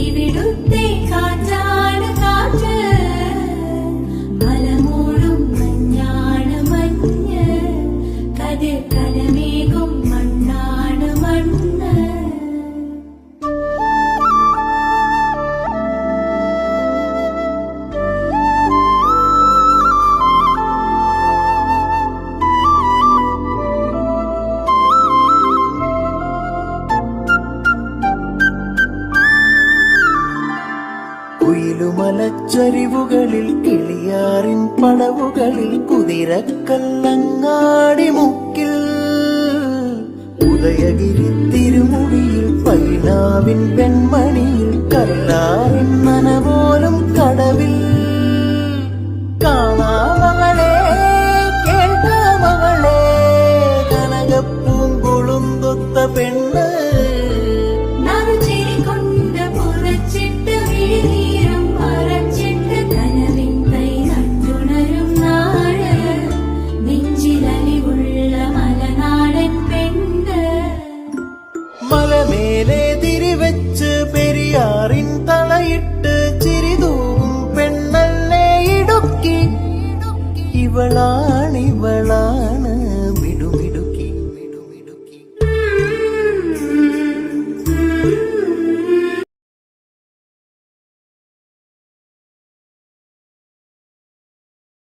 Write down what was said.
ഇവിടുത്തെ കാറ്റാണ് കാറ്റ്, മലമൂടും മഞ്ഞാണ് മഞ്ഞ്, കതിർ കലമേകും മണ്ണാണ് മണ്ണ്. കുയിലുമലച്ചരിവുകളിൽ കിളിയാറിൻ പടവുകളിൽ കുതിരക്കല്ലങ്ങാടി മുക്കിൽ ഉദയഗിരി തിരുമുടിയിൽ പൈനാവിൻ പെൺമണിയിൽ കല്ലാറിൻ